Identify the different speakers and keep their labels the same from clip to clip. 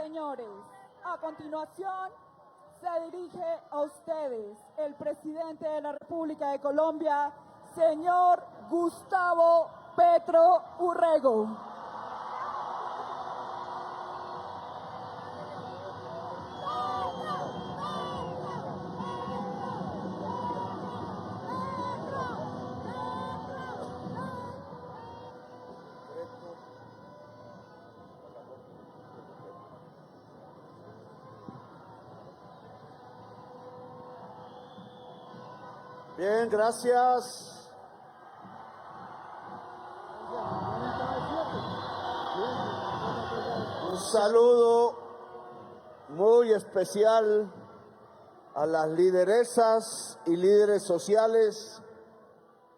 Speaker 1: señores, a continuación se dirige a ustedes el presidente de la República de Colombia, señor Gustavo Petro Urrego.
Speaker 2: Bien, gracias. Un saludo muy especial a las lideresas y líderes sociales,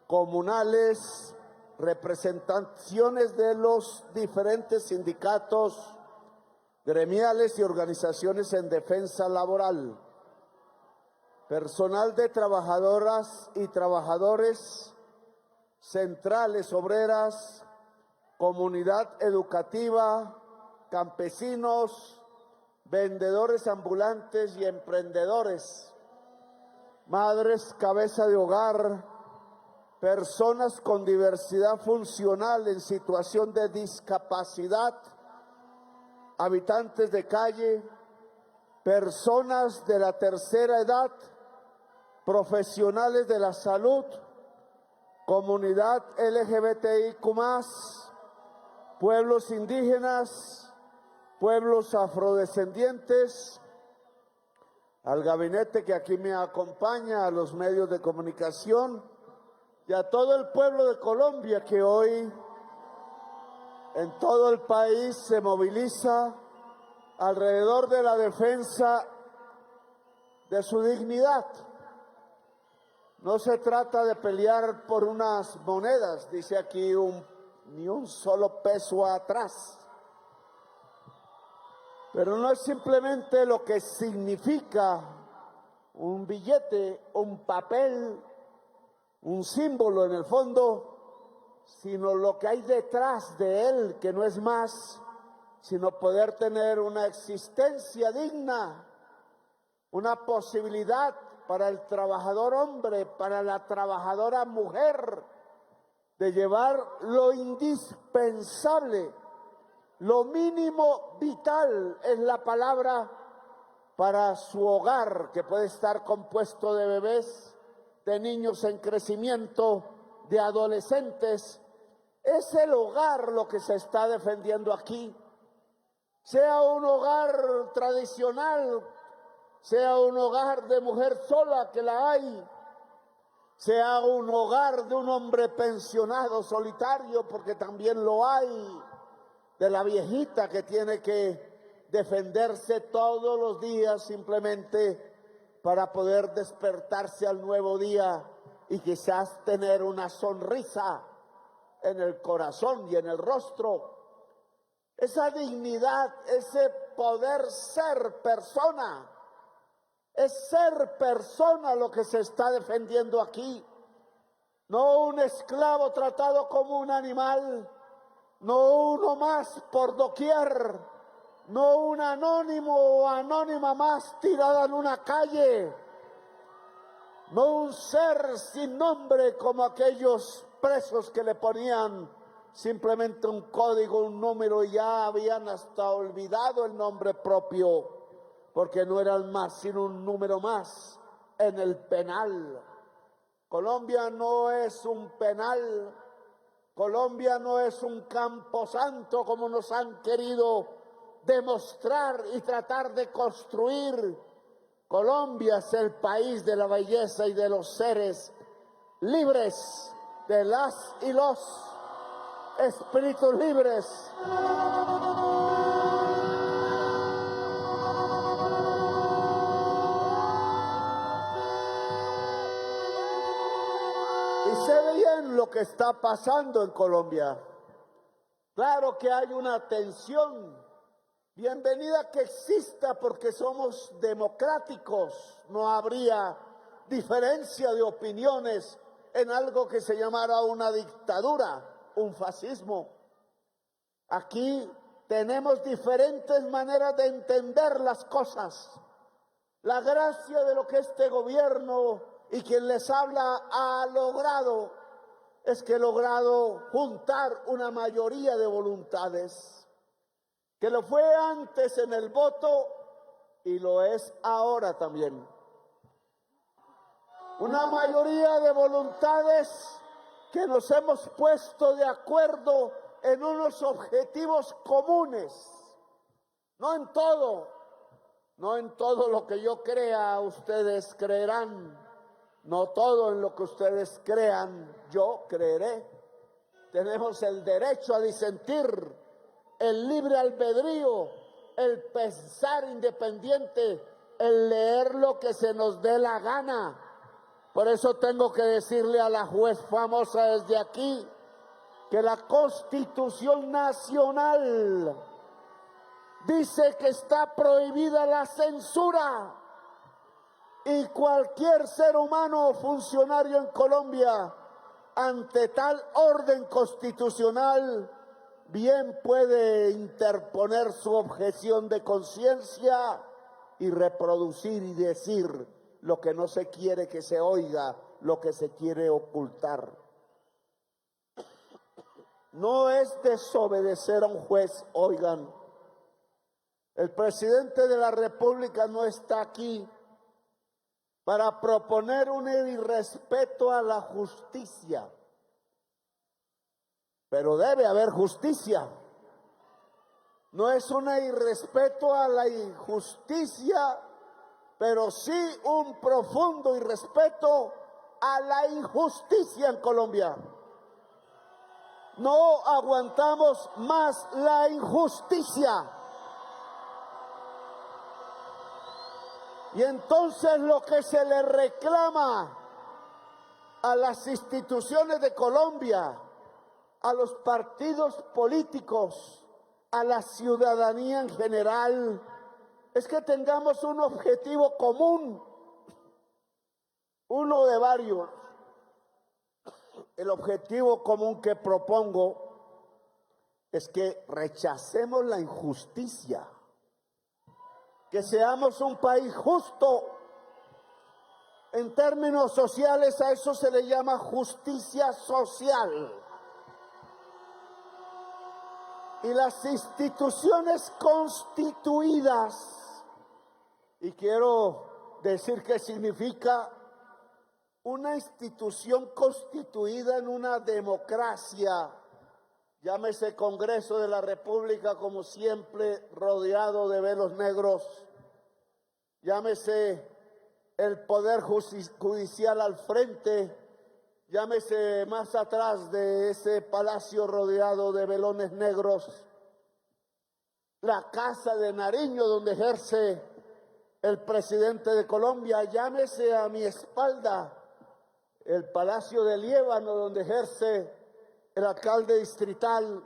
Speaker 2: comunales, representaciones de los diferentes sindicatos, gremiales y organizaciones en defensa laboral, personal de trabajadoras y trabajadores, centrales obreras, comunidad educativa, campesinos, vendedores ambulantes y emprendedores, madres cabeza de hogar, personas con diversidad funcional en situación de discapacidad, habitantes de calle, personas de la tercera edad, profesionales de la salud, comunidad LGBTIQ+, pueblos indígenas, pueblos afrodescendientes, al gabinete que aquí me acompaña, a los medios de comunicación y a todo el pueblo de Colombia que hoy en todo el país se moviliza alrededor de la defensa de su dignidad. No se trata de pelear por unas monedas, dice aquí, ni un solo peso atrás. Pero no es simplemente lo que significa un billete, un papel, un símbolo en el fondo, sino lo que hay detrás de él, que no es más sino poder tener una existencia digna, una posibilidad para el trabajador hombre, para la trabajadora mujer, de llevar lo indispensable, lo mínimo vital es la palabra para su hogar, que puede estar compuesto de bebés, de niños en crecimiento, de adolescentes. Es el hogar lo que se está defendiendo aquí. Sea un hogar tradicional, sea un hogar de mujer sola, que la hay, sea un hogar de un hombre pensionado solitario, porque también lo hay, de la viejita que tiene que defenderse todos los días simplemente para poder despertarse al nuevo día y quizás tener una sonrisa en el corazón y en el rostro. Esa dignidad, ese poder ser persona, es ser persona lo que se está defendiendo aquí. No un esclavo tratado como un animal, no uno más por doquier, no un anónimo o anónima más tirada en una calle, no un ser sin nombre como aquellos presos que le ponían simplemente un código, un número, y ya habían hasta olvidado el nombre propio, porque no eran más sino un número más en el penal. Colombia no es un penal, Colombia no es un camposanto como nos han querido demostrar y tratar de construir. Colombia es el país de la belleza y de los seres libres, de las y los espíritus libres. Y sé bien lo que está pasando en Colombia. Claro que hay una tensión. Bienvenida que exista, porque somos democráticos. No habría diferencia de opiniones en algo que se llamara una dictadura, un fascismo. Aquí tenemos diferentes maneras de entender las cosas. La gracia de lo que este gobierno y quien les habla ha logrado es que he logrado juntar una mayoría de voluntades, que lo fue antes en el voto y lo es ahora también. Una mayoría de voluntades que nos hemos puesto de acuerdo en unos objetivos comunes, no en todo lo que yo crea ustedes creerán, no todo en lo que ustedes crean yo creeré. Tenemos el derecho a disentir, el libre albedrío, el pensar independiente, el leer lo que se nos dé la gana. Por eso tengo que decirle a la juez famosa desde aquí que la Constitución Nacional dice que está prohibida la censura y cualquier ser humano o funcionario en Colombia ante tal orden constitucional bien puede interponer su objeción de conciencia y reproducir y decir lo que no se quiere que se oiga, lo que se quiere ocultar. No es desobedecer a un juez, oigan. El presidente de la República no está aquí para proponer un irrespeto a la justicia, pero debe haber justicia. No es un irrespeto a la injusticia, pero sí un profundo irrespeto a la injusticia en Colombia. No aguantamos más la injusticia. Y entonces lo que se le reclama a las instituciones de Colombia, a los partidos políticos, a la ciudadanía en general, es que tengamos un objetivo común, uno de varios. El objetivo común que propongo es que rechacemos la injusticia, que seamos un país justo. En términos sociales a eso se le llama justicia social. Y las instituciones constituidas, y quiero decir qué significa una institución constituida en una democracia, llámese Congreso de la República, como siempre rodeado de velos negros, llámese el Poder Judicial al frente, llámese más atrás de ese palacio rodeado de velones negros, la Casa de Nariño donde ejerce el presidente de Colombia, llámese a mi espalda el Palacio de Liébano donde ejerce el alcalde distrital.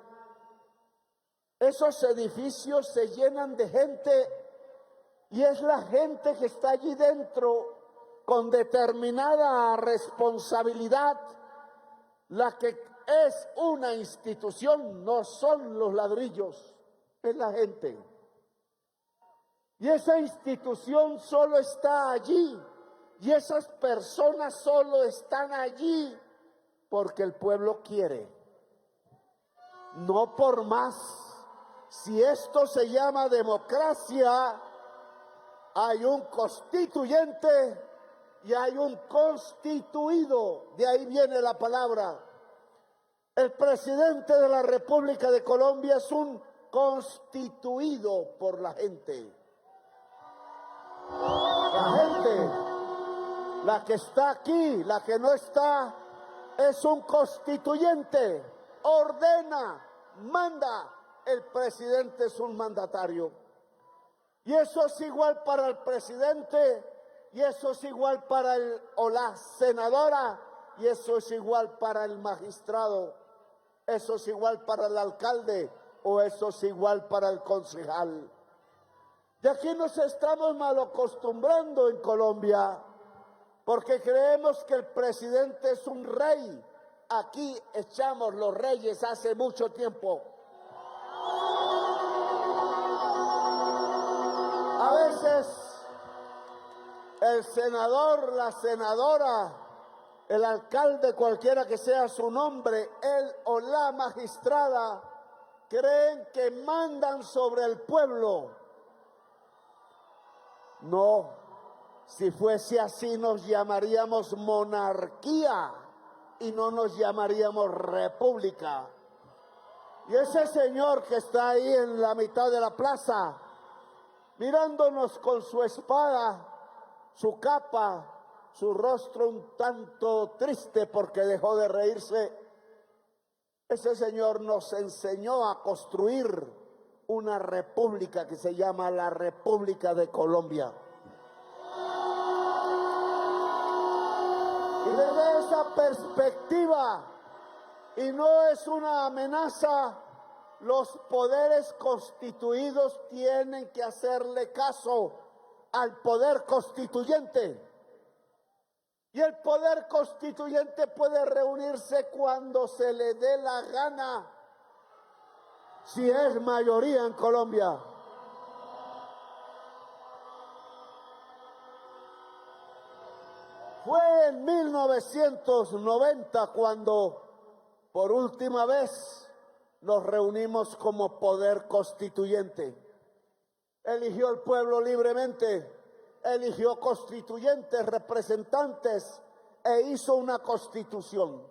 Speaker 2: Esos edificios se llenan de gente y es la gente que está allí dentro con determinada responsabilidad la que es una institución, no son los ladrillos, es la gente. Y esa institución solo está allí y esas personas solo están allí porque el pueblo quiere, no por más. Si esto se llama democracia, hay un constituyente y hay un constituido, de ahí viene la palabra. El presidente de la República de Colombia es un constituido por la gente. La gente, la que está aquí, la que no está, es un constituyente, ordena, manda. El presidente es un mandatario. Y eso es igual para el presidente, y eso es igual para el o la senadora, y eso es igual para el magistrado, eso es igual para el alcalde, o eso es igual para el concejal. Y aquí nos estamos malacostumbrando en Colombia, porque creemos que el presidente es un rey. Aquí echamos los reyes hace mucho tiempo. veces el senador, la senadora, el alcalde, cualquiera que sea su nombre, él o la magistrada, creen que mandan sobre el pueblo. No, si fuese así nos llamaríamos monarquía y no nos llamaríamos república. Y ese señor que está ahí en la mitad de la plaza, mirándonos con su espada, su capa, su rostro un tanto triste porque dejó de reírse, ese señor nos enseñó a construir una república que se llama la República de Colombia. Y desde esa perspectiva, y no es una amenaza, los poderes constituidos tienen que hacerle caso al poder constituyente. Y el poder constituyente puede reunirse cuando se le dé la gana, si es mayoría en Colombia. Fue en 1990 cuando por última vez nos reunimos como poder constituyente. Eligió el pueblo libremente, eligió constituyentes, representantes e hizo una constitución.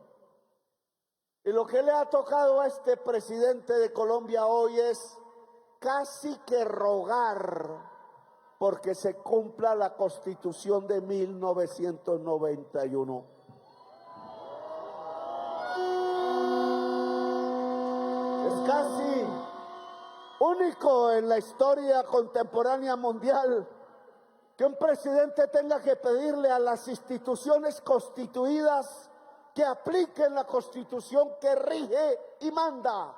Speaker 2: Y lo que le ha tocado a este presidente de Colombia hoy es casi que rogar porque se cumpla la Constitución de 1991. Es casi único en la historia contemporánea mundial que un presidente tenga que pedirle a las instituciones constituidas que apliquen la Constitución que rige y manda.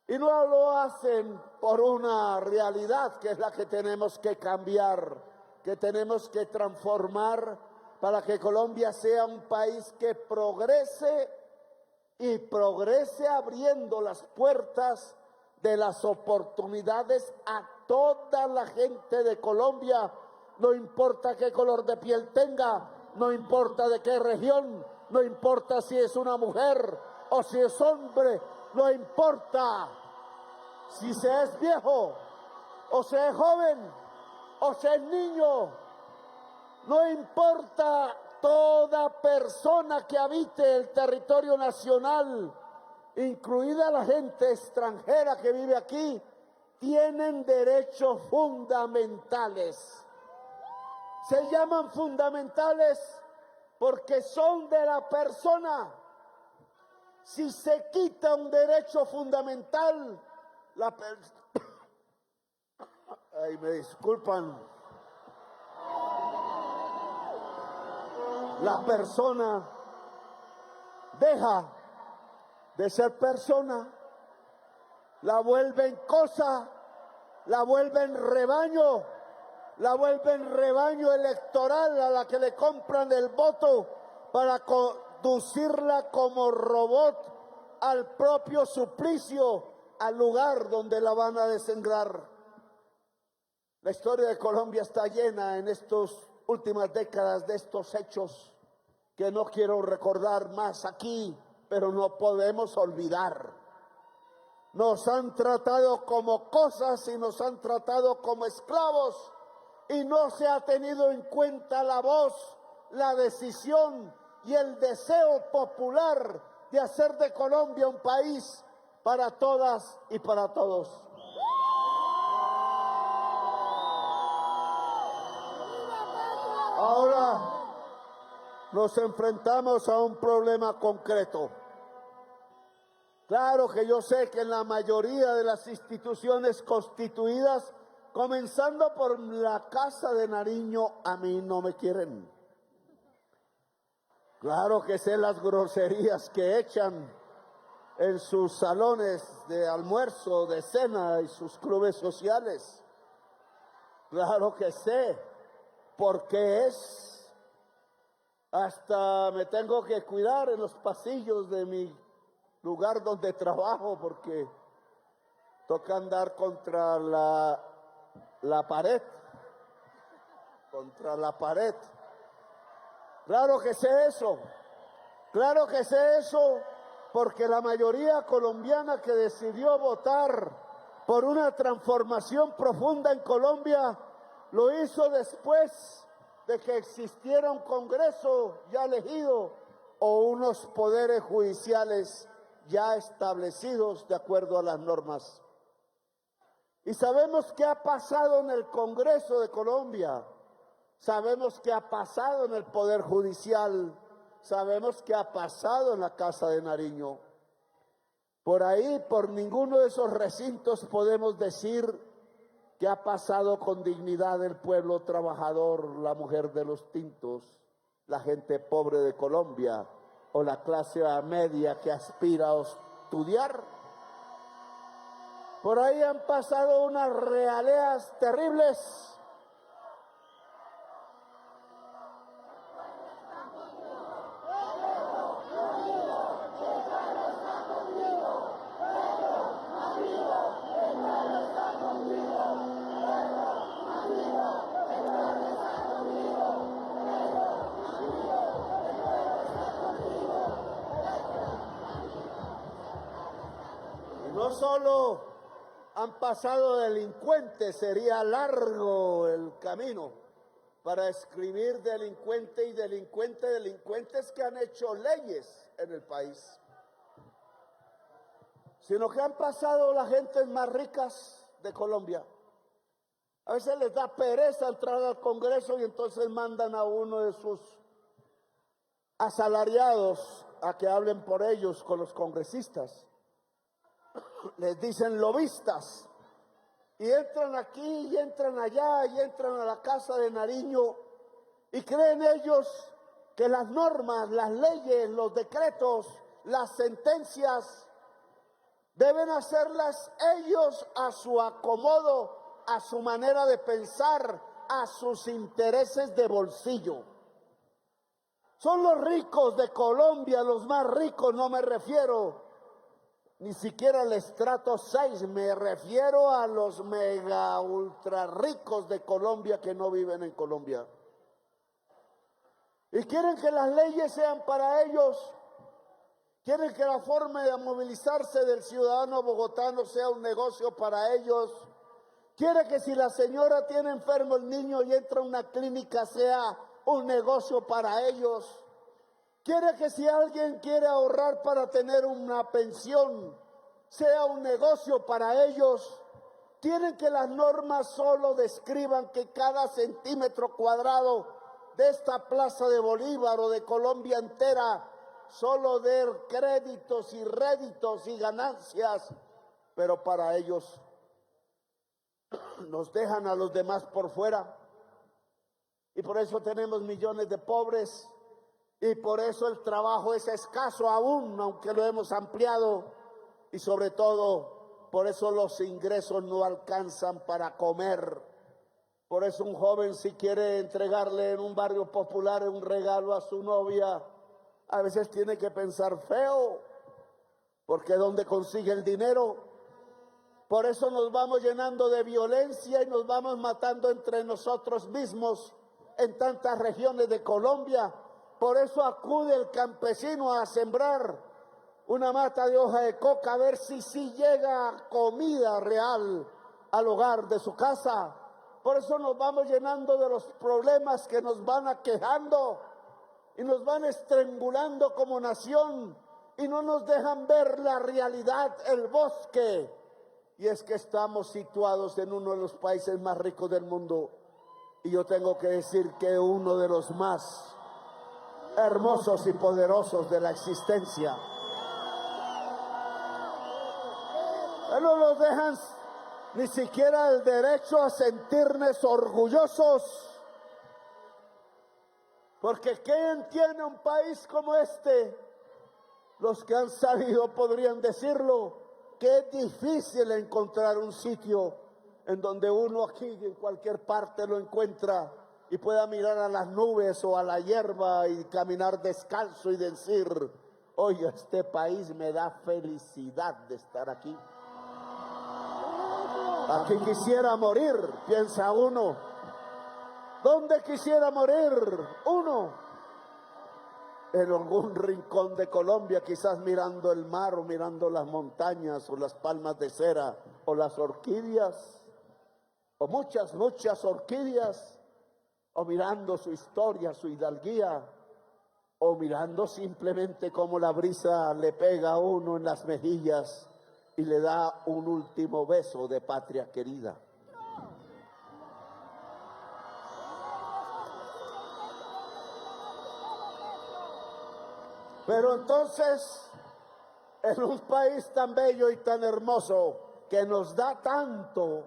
Speaker 2: Y no lo hacen por una realidad que es la que tenemos que cambiar, que tenemos que transformar para que Colombia sea un país que progrese y progrese abriendo las puertas de las oportunidades a toda la gente de Colombia, no importa qué color de piel tenga, no importa de qué región, no importa si es una mujer o si es hombre, no importa si se es viejo o se es joven o se es niño, no importa toda persona que habite el territorio nacional, incluida la gente extranjera que vive aquí, tienen derechos fundamentales. Se llaman fundamentales porque son de la persona. Si se quita un derecho fundamental, ay, me disculpan, la persona deja de ser persona, la vuelven cosa, la vuelven rebaño electoral a la que le compran el voto para conducirla como robot al propio suplicio, al lugar donde la van a desangrar. La historia de Colombia está llena en estas últimas décadas de estos hechos que no quiero recordar más aquí, pero no podemos olvidar. Nos han tratado como cosas y nos han tratado como esclavos y no se ha tenido en cuenta la voz, la decisión y el deseo popular de hacer de Colombia un país para todas y para todos. Ahora nos enfrentamos a un problema concreto. Claro que yo sé que en la mayoría de las instituciones constituidas, comenzando por la Casa de Nariño, a mí no me quieren. Claro que sé las groserías que echan en sus salones de almuerzo, de cena y sus clubes sociales. Claro que sé, porque hasta me tengo que cuidar en los pasillos de mi lugar donde trabajo, porque toca andar contra la la pared, contra la pared. Claro que sé eso, porque la mayoría colombiana que decidió votar por una transformación profunda en Colombia lo hizo después de que existiera un Congreso ya elegido o unos poderes judiciales ya establecidos de acuerdo a las normas. Y sabemos qué ha pasado en el Congreso de Colombia, sabemos qué ha pasado en el Poder Judicial, sabemos qué ha pasado en la Casa de Nariño. Por ahí, por ninguno de esos recintos podemos decir qué ha pasado con dignidad el pueblo trabajador, la mujer de los tintos, la gente pobre de Colombia o la clase media que aspira a estudiar. Por ahí han pasado unas realeas terribles. No solo han pasado delincuentes, sería largo el camino para escribir delincuente y delincuentes que han hecho leyes en el país, sino que han pasado las gentes más ricas de Colombia. A veces les da pereza entrar al Congreso y entonces mandan a uno de sus asalariados a que hablen por ellos con los congresistas. Les dicen lobistas y entran aquí y entran allá y entran a la Casa de Nariño y creen ellos que las normas, las leyes, los decretos, las sentencias deben hacerlas ellos a su acomodo, a su manera de pensar, a sus intereses de bolsillo. Son los ricos de Colombia, los más ricos, no me refiero ni siquiera al estrato 6, me refiero a los mega ultra ricos de Colombia que no viven en Colombia. Y quieren que las leyes sean para ellos, quieren que la forma de movilizarse del ciudadano bogotano sea un negocio para ellos, quieren que si la señora tiene enfermo el niño y entra a una clínica sea un negocio para ellos. Quiere que si alguien quiere ahorrar para tener una pensión, sea un negocio para ellos. Tienen que las normas solo describan que cada centímetro cuadrado de esta plaza de Bolívar o de Colombia entera solo dé créditos y réditos y ganancias, pero para ellos nos dejan a los demás por fuera. Y por eso tenemos millones de pobres. Y por eso el trabajo es escaso aún, aunque lo hemos ampliado. Y sobre todo, por eso los ingresos no alcanzan para comer. Por eso un joven, si quiere entregarle en un barrio popular un regalo a su novia, a veces tiene que pensar feo, porque ¿dónde consigue el dinero? Por eso nos vamos llenando de violencia y nos vamos matando entre nosotros mismos en tantas regiones de Colombia. Por eso acude el campesino a sembrar una mata de hoja de coca a ver si llega comida real al hogar de su casa. Por eso nos vamos llenando de los problemas que nos van aquejando y nos van estrangulando como nación y no nos dejan ver la realidad, el bosque. Y es que estamos situados en uno de los países más ricos del mundo y yo tengo que decir que uno de los más hermosos y poderosos de la existencia. No nos dejan ni siquiera el derecho a sentirnos orgullosos, porque ¿quién tiene un país como este? Los que han sabido podrían decirlo, que es difícil encontrar un sitio en donde uno aquí en cualquier parte lo encuentra y pueda mirar a las nubes o a la hierba y caminar descalzo y decir, oye, este país me da felicidad de estar aquí. Aquí quisiera morir, piensa uno. ¿Dónde quisiera morir uno? En algún rincón de Colombia, quizás mirando el mar o mirando las montañas o las palmas de cera o las orquídeas, o muchas orquídeas, o mirando su historia, su hidalguía, o mirando simplemente cómo la brisa le pega a uno en las mejillas y le da un último beso de patria querida. Pero entonces, en un país tan bello y tan hermoso, que nos da tanto,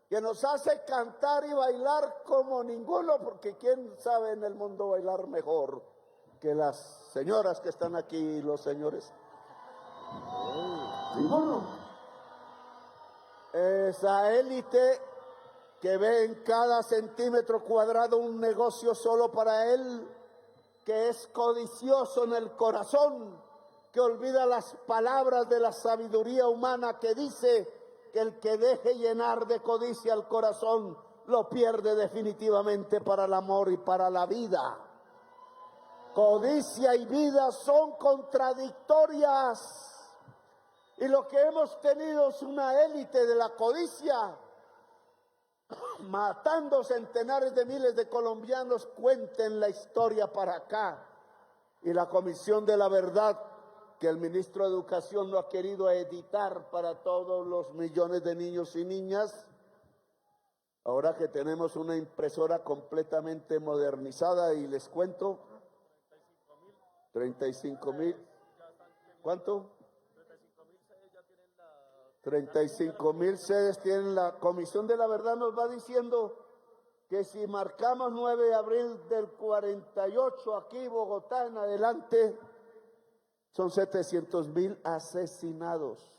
Speaker 2: que nos hace cantar y bailar como ninguno, porque quién sabe en el mundo bailar mejor que las señoras que están aquí y los señores. Ninguno. Esa élite que ve en cada centímetro cuadrado un negocio solo para él, que es codicioso en el corazón, que olvida las palabras de la sabiduría humana que dice que el que deje llenar de codicia el corazón lo pierde definitivamente para el amor y para la vida. Codicia y vida son contradictorias. Y lo que hemos tenido es una élite de la codicia, matando centenares de miles de colombianos. Cuenten la historia para acá. Y la Comisión de la Verdad, que el ministro de Educación no ha querido editar para todos los millones de niños y niñas, ahora que tenemos una impresora completamente modernizada, y les cuento, 35,000, ¿cuánto? 35,000 sedes tienen. La Comisión de la Verdad nos va diciendo que si marcamos 9 de abril del 48 aquí, Bogotá en adelante, son 700,000 asesinados.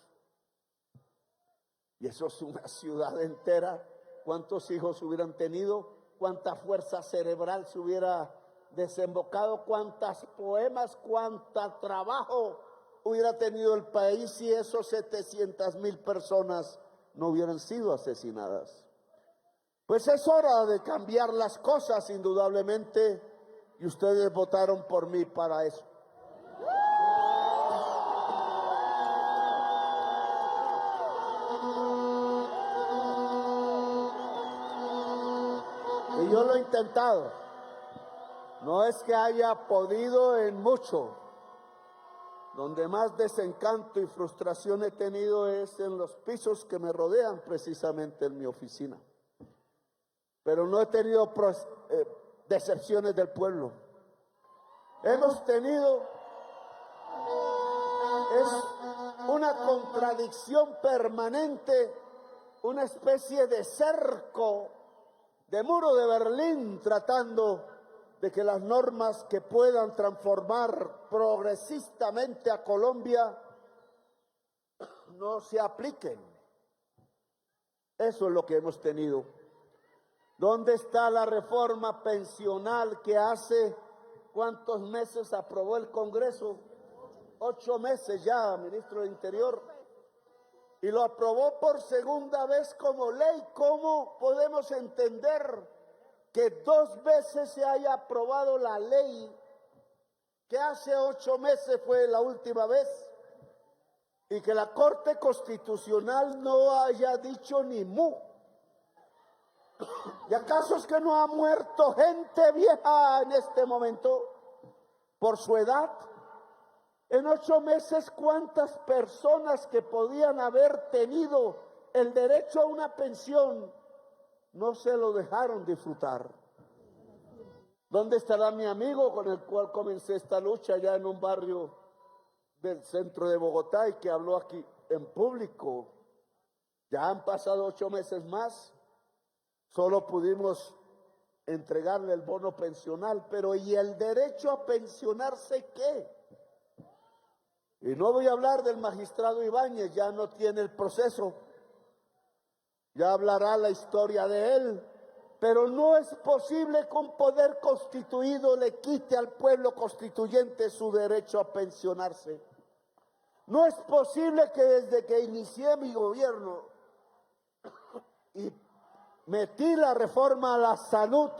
Speaker 2: Y eso es una ciudad entera. ¿Cuántos hijos hubieran tenido? ¿Cuánta fuerza cerebral se hubiera desembocado? ¿Cuántas poemas? ¿Cuánto trabajo hubiera tenido el país si esos 700,000 personas no hubieran sido asesinadas? Pues es hora de cambiar las cosas, indudablemente, y ustedes votaron por mí para eso. Y yo lo he intentado. No es que haya podido en mucho. Donde más desencanto y frustración he tenido es en los pisos que me rodean, precisamente en mi oficina. Pero no he tenido decepciones del pueblo. Hemos tenido, es una contradicción permanente, una especie de cerco, de muro de Berlín, tratando de que las normas que puedan transformar progresistamente a Colombia no se apliquen. Eso es lo que hemos tenido. ¿Dónde está la reforma pensional que hace cuántos meses aprobó el Congreso? 8 meses ya, ministro del Interior. Y lo aprobó por segunda vez como ley. ¿Cómo podemos entender que 2 veces se haya aprobado la ley, que hace 8 meses fue la última vez, y que la Corte Constitucional no haya dicho ni mu? ¿Y acaso es que no ha muerto gente vieja en este momento por su edad? En 8 meses, ¿cuántas personas que podían haber tenido el derecho a una pensión no se lo dejaron disfrutar? ¿Dónde estará mi amigo con el cual comencé esta lucha allá en un barrio del centro de Bogotá y que habló aquí en público? Ya han pasado 8 meses más. Solo pudimos entregarle el bono pensional, pero ¿y el derecho a pensionarse qué? Y no voy a hablar del magistrado Ibáñez, ya no tiene el proceso, ya hablará la historia de él, pero no es posible que un poder constituido le quite al pueblo constituyente su derecho a pensionarse. No es posible que desde que inicié mi gobierno y metí la reforma a la salud.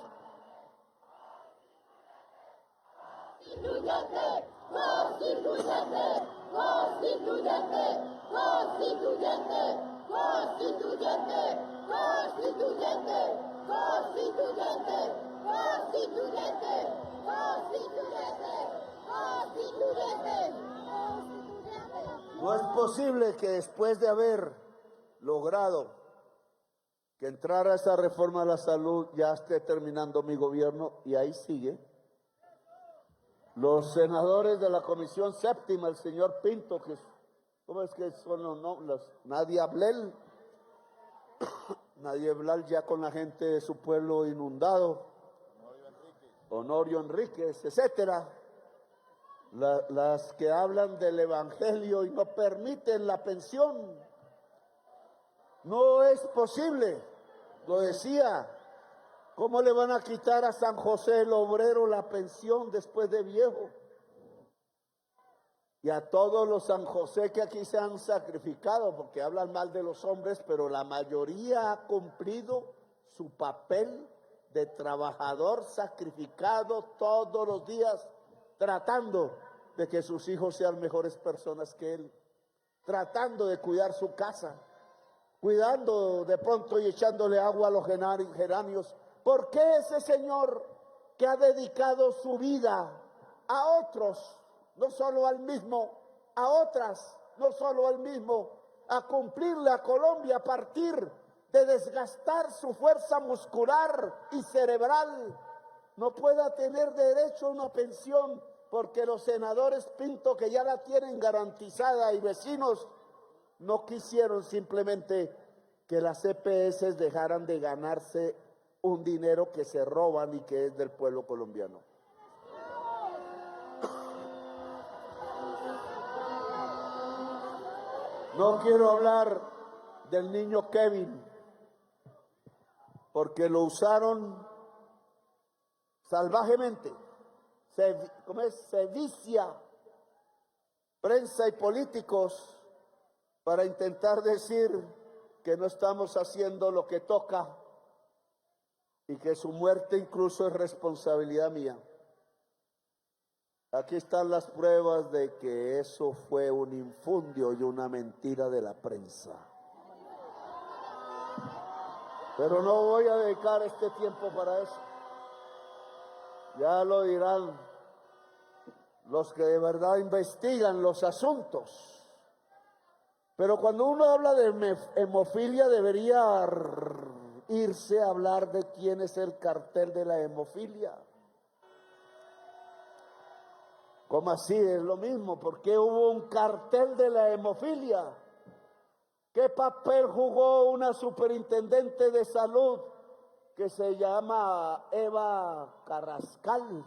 Speaker 3: Constituyente, constituyente, constituyente, constituyente, constituyente, constituyente, constituyente, constituyente, constituyente, constituyente, constituyente.
Speaker 2: No es posible que después de haber logrado que entrara esa reforma a la salud ya esté terminando mi gobierno y ahí sigue. Los senadores de la Comisión Séptima, el señor Pinto, que ¿cómo es que son los nombres? Nadia Blel, Nadia Blel ya con la gente de su pueblo inundado, Honorio Enríquez, etcétera. Las que hablan del evangelio y no permiten la pensión. No es posible, lo decía. ¿Cómo le van a quitar a San José el Obrero la pensión después de viejo? Y a todos los San José que aquí se han sacrificado, porque hablan mal de los hombres, pero la mayoría ha cumplido su papel de trabajador sacrificado todos los días, tratando de que sus hijos sean mejores personas que él, tratando de cuidar su casa, cuidando de pronto y echándole agua a los geranios. ¿Por qué ese señor que ha dedicado su vida a otros, no solo al mismo, a otras, no solo al mismo, a cumplirle a Colombia a partir de desgastar su fuerza muscular y cerebral, no pueda tener derecho a una pensión? Porque los senadores Pinto, que ya la tienen garantizada, y vecinos, no quisieron simplemente que las EPS dejaran de ganarse un dinero que se roban y que es del pueblo colombiano. No quiero hablar del niño Kevin, porque lo usaron salvajemente. Se vicia prensa y políticos para intentar decir que no estamos haciendo lo que toca y que su muerte incluso es responsabilidad mía. Aquí están las pruebas de que eso fue un infundio y una mentira de la prensa. Pero no voy a dedicar este tiempo para eso. Ya lo dirán los que de verdad investigan los asuntos. Pero cuando uno habla de hemofilia debería irse a hablar de quién es el cartel de la hemofilia. ¿Cómo así? Es lo mismo. ¿Por qué hubo un cartel de la hemofilia? ¿Qué papel jugó una superintendente de salud que se llama Eva Carrascal?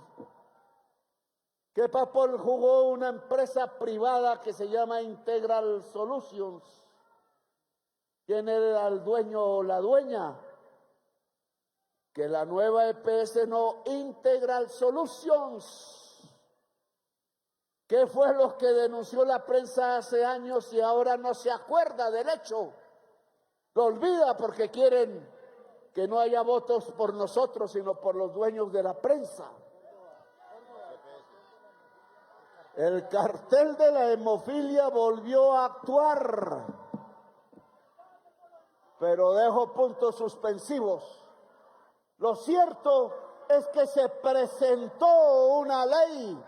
Speaker 2: ¿Qué papel jugó una empresa privada que se llama Integral Solutions? ¿Quién era el dueño o la dueña? Que la nueva EPS no Integral Solutions. ¿Qué fue lo que denunció la prensa hace años y ahora no se acuerda del hecho? Lo olvida porque quieren que no haya votos por nosotros, sino por los dueños de la prensa. El cartel de la hemofilia volvió a actuar, pero dejo puntos suspensivos. Lo cierto es que se presentó una ley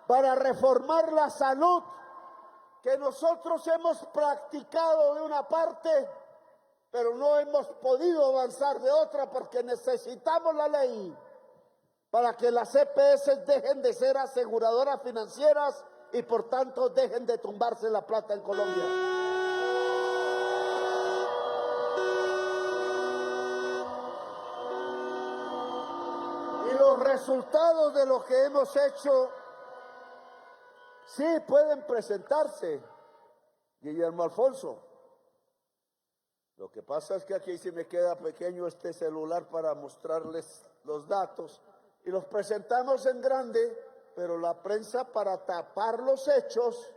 Speaker 2: para reformar la salud que nosotros hemos practicado de una parte, pero no hemos podido avanzar de otra porque necesitamos la ley para que las EPS dejen de ser aseguradoras financieras y por tanto dejen de tumbarse la plata en Colombia. Y los resultados de lo que hemos hecho sí pueden presentarse, Guillermo Alfonso. Lo que pasa es que aquí sí me queda pequeño este celular para mostrarles los datos y los presentamos en grande, pero la prensa para tapar los hechos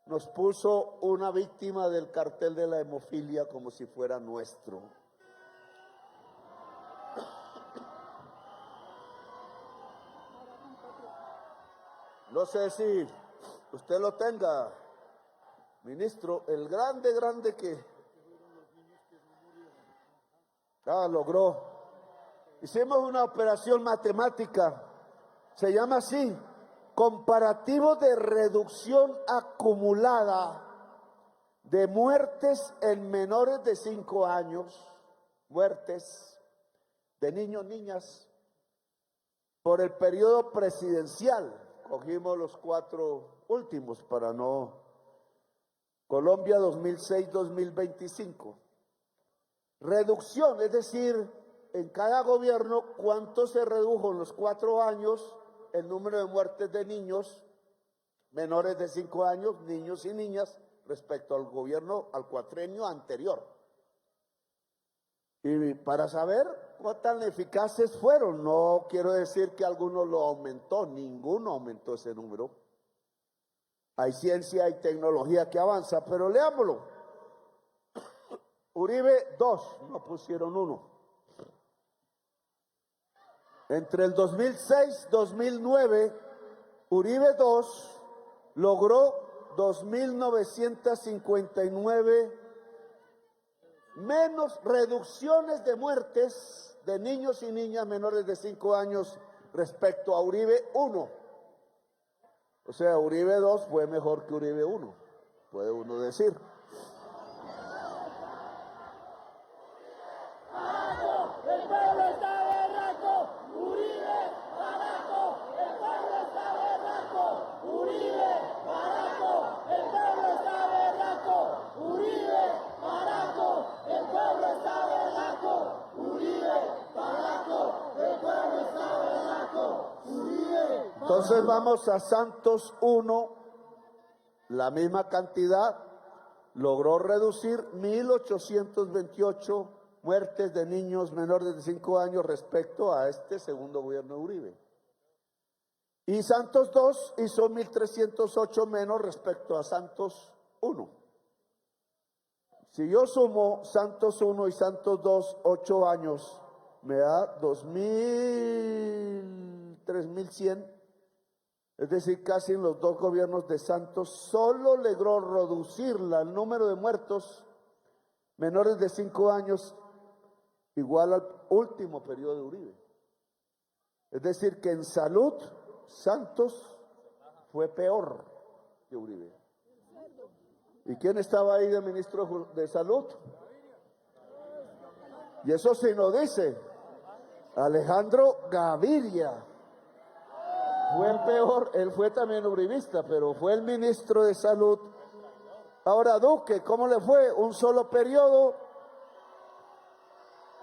Speaker 2: nos puso una víctima del cartel de la hemofilia como si fuera nuestro. No sé si usted lo tenga, ministro, el grande que logró. Hicimos una operación matemática, se llama así, comparativo de reducción acumulada de muertes en menores de 5 años, muertes de niños, niñas, por el periodo presidencial. Cogimos los 4 últimos para no... Colombia 2006-2025. Reducción, es decir, en cada gobierno, ¿cuánto se redujo en los 4 años el número de muertes de niños menores de 5 años, niños y niñas, respecto al gobierno, al cuatrenio anterior? Y para saber cuán tan eficaces fueron, no quiero decir que alguno lo aumentó, ninguno aumentó ese número. Hay ciencia y tecnología que avanza, pero leámoslo. Uribe 2, no pusieron 1. Entre el 2006-2009, Uribe 2 logró 2.959 menos reducciones de muertes de niños y niñas menores de 5 años respecto a Uribe 1. O sea, Uribe 2 fue mejor que Uribe 1, puede uno decir.
Speaker 3: El pueblo está berraco, Uribe, baraco, el pueblo está berraco, Uribe, baraco, el pueblo está berraco, Uribe, baraco, el pueblo está berraco, Uribe, baraco, el pueblo está berraco, Uribe.
Speaker 2: Entonces vamos a Santos 1, la misma cantidad, logró reducir 1.828 muertes de niños menores de 5 años respecto a este segundo gobierno de Uribe. Y Santos 2 hizo 1.308 menos respecto a Santos 1. Si yo sumo Santos 1 y Santos 2, 8 años, me da 3.100. Es decir, casi en los 2 gobiernos de Santos solo logró reducir el número de muertos menores de 5 años igual al último periodo de Uribe. Es decir, que en salud Santos fue peor que Uribe. ¿Y quién estaba ahí de ministro de salud? Y eso sí nos dice Alejandro Gaviria. Fue el peor, él fue también uribista, pero fue el ministro de salud. Ahora Duque, ¿cómo le fue? Un solo periodo,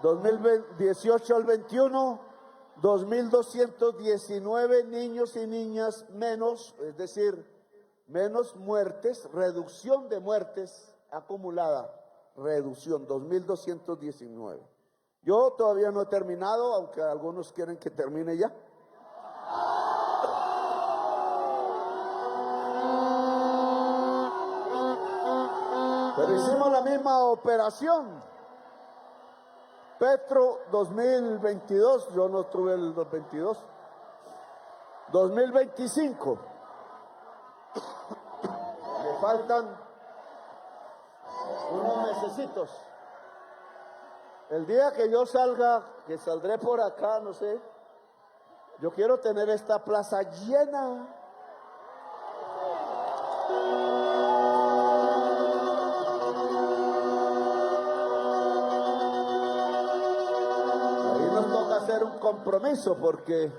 Speaker 2: 2018 al 21, 2.219 niños y niñas menos, es decir, menos muertes, reducción de muertes acumulada, reducción, 2.219. Yo todavía no he terminado, aunque algunos quieren que termine ya. Pero hicimos la misma operación. Petro 2022, yo no tuve el 2022. 2025. Me faltan unos mesecitos. El día que yo salga, que saldré por acá, no sé, yo quiero tener esta plaza llena. Hacer un compromiso, porque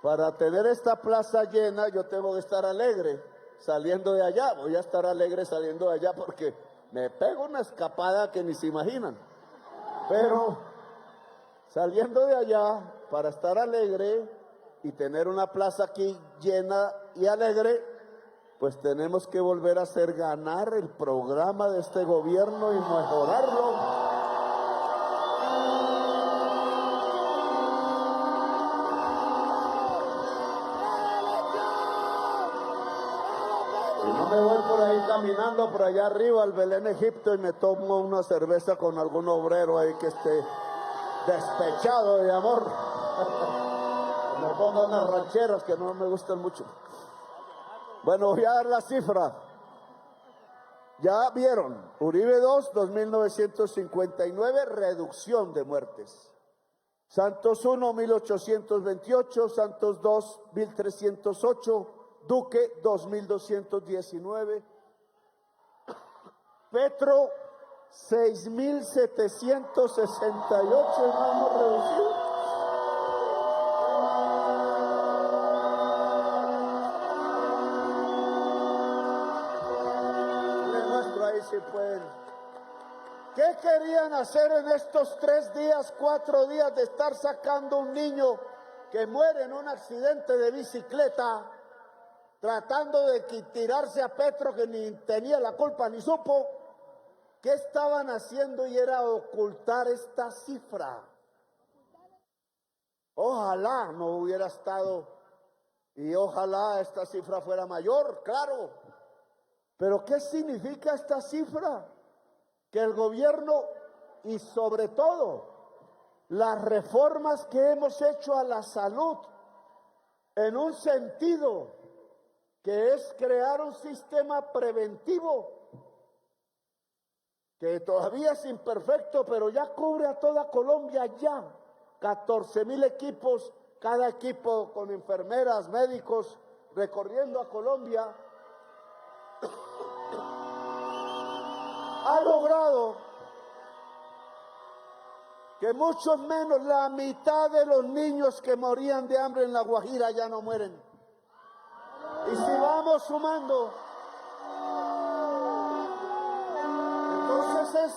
Speaker 2: para tener esta plaza llena yo tengo que estar alegre saliendo de allá. Voy a estar alegre saliendo de allá porque me pego una escapada que ni se imaginan, pero saliendo de allá, para estar alegre y tener una plaza aquí llena y alegre, pues tenemos que volver a hacer ganar el programa de este gobierno y mejorarlo. Me voy por ahí caminando por allá arriba al Belén, Egipto, y me tomo una cerveza con algún obrero ahí que esté despechado de amor. Me pongo unas rancheras que no me gustan mucho. Bueno, voy a dar la cifra. Ya vieron, Uribe 2, 2.959, reducción de muertes. Santos 1, 1.828, Santos 2, 1.308, Duque 2.219, Petro 6.768, hermano, reducido. Les muestro ahí si pueden. ¿Qué querían hacer en estos 3 días, 4 días de estar sacando un niño que muere en un accidente de bicicleta, tratando de tirarse a Petro, que ni tenía la culpa ni supo? ¿Qué estaban haciendo? Y era ocultar esta cifra. Ojalá no hubiera estado, y ojalá esta cifra fuera mayor, claro. Pero ¿qué significa esta cifra? Que el gobierno y sobre todo las reformas que hemos hecho a la salud en un sentido que es crear un sistema preventivo que todavía es imperfecto, pero ya cubre a toda Colombia ya. 14.000 equipos, cada equipo con enfermeras, médicos, recorriendo a Colombia. Ha logrado que mucho menos la mitad de los niños que morían de hambre en La Guajira ya no mueren. Y si vamos sumando, entonces es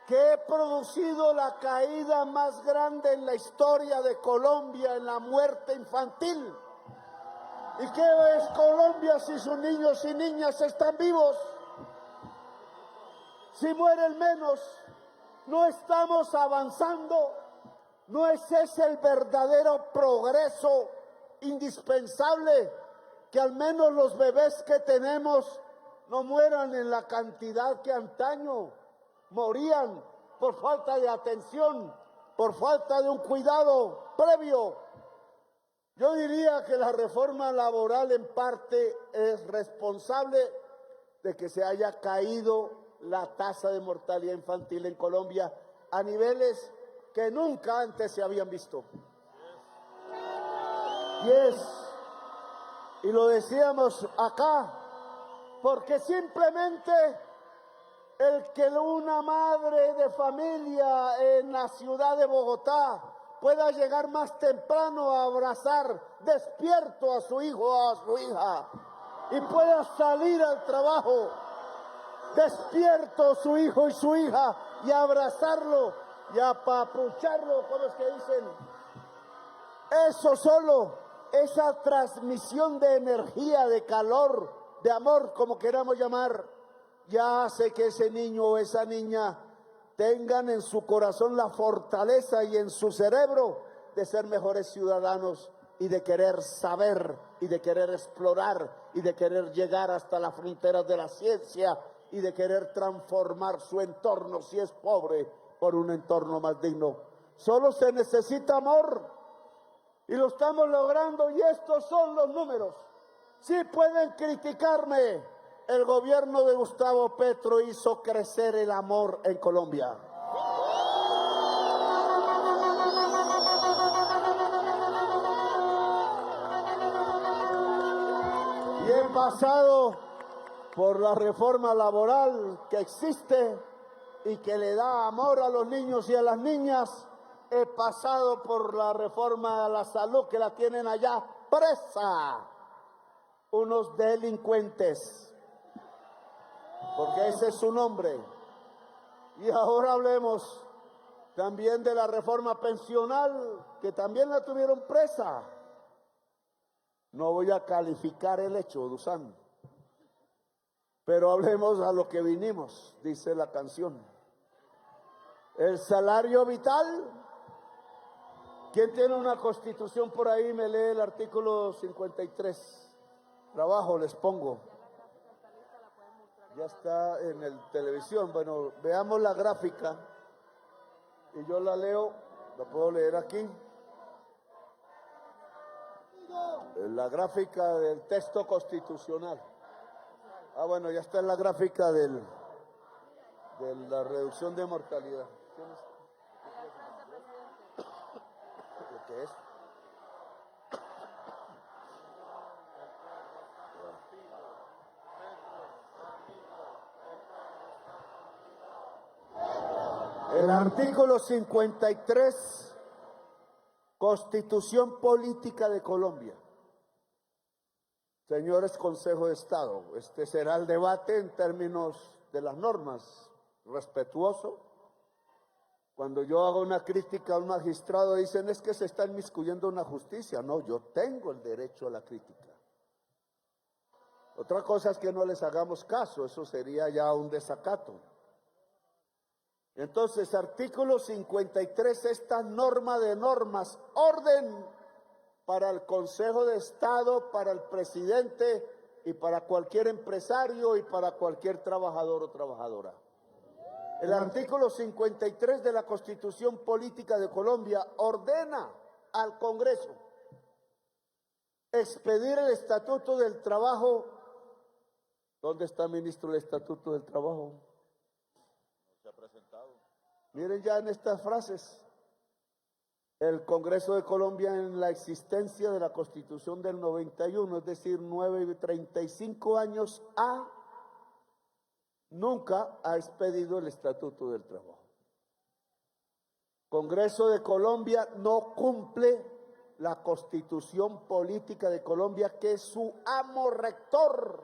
Speaker 2: que he producido la caída más grande en la historia de Colombia en la muerte infantil. ¿Y qué es Colombia si sus niños y niñas están vivos? Si mueren menos, no estamos avanzando. ¿No es ese el verdadero progreso indispensable? Que al menos los bebés que tenemos no mueran en la cantidad que antaño morían por falta de atención, por falta de un cuidado previo. Yo diría que la reforma laboral en parte es responsable de que se haya caído la tasa de mortalidad infantil en Colombia a niveles que nunca antes se habían visto. Y lo decíamos acá, porque simplemente el que una madre de familia en la ciudad de Bogotá pueda llegar más temprano a abrazar despierto a su hijo o a su hija y pueda salir al trabajo despierto su hijo y su hija y abrazarlo y apapucharlo, ¿cómo es que dicen? Eso solo, esa transmisión de energía, de calor, de amor, como queramos llamar, ya hace que ese niño o esa niña tengan en su corazón la fortaleza y en su cerebro de ser mejores ciudadanos y de querer saber y de querer explorar y de querer llegar hasta las fronteras de la ciencia y de querer transformar su entorno, si es pobre, por un entorno más digno. Solo se necesita amor y lo estamos logrando, y estos son los números. Sí pueden criticarme, el gobierno de Gustavo Petro hizo crecer el amor en Colombia. Y he pasado por la reforma laboral que existe y que le da amor a los niños y a las niñas. He pasado por la reforma a la salud que la tienen allá presa unos delincuentes, porque ese es su nombre. Y ahora hablemos también de la reforma pensional, que también la tuvieron presa. No voy a calificar el hecho, Dusan, pero hablemos a lo que vinimos, dice la canción. El salario vital. ¿Quién tiene una constitución por ahí? Me lee el artículo 53. Trabajo, les pongo. Ya está en el televisión. Bueno, veamos la gráfica y yo la leo. La puedo leer aquí. La gráfica del texto constitucional. Ah, bueno, ya está en la gráfica de la reducción de mortalidad. ¿Qué es? El artículo 53, Constitución Política de Colombia. Señores Consejo de Estado, este será el debate en términos de las normas, respetuoso. Cuando yo hago una crítica a un magistrado, dicen es que se está inmiscuyendo en la justicia. No, yo tengo el derecho a la crítica. Otra cosa es que no les hagamos caso, eso sería ya un desacato. Entonces, artículo 53, esta norma de normas, orden para el Consejo de Estado, para el presidente y para cualquier empresario y para cualquier trabajador o trabajadora. El artículo 53 de la Constitución Política de Colombia ordena al Congreso expedir el Estatuto del Trabajo. ¿Dónde está, ministro, el Estatuto del Trabajo?
Speaker 4: No se ha presentado.
Speaker 2: Miren ya en estas frases. El Congreso de Colombia, en la existencia de la Constitución del 91, es decir, 35 años nunca ha expedido el Estatuto del Trabajo. Congreso de Colombia no cumple la Constitución Política de Colombia, que es su amo rector,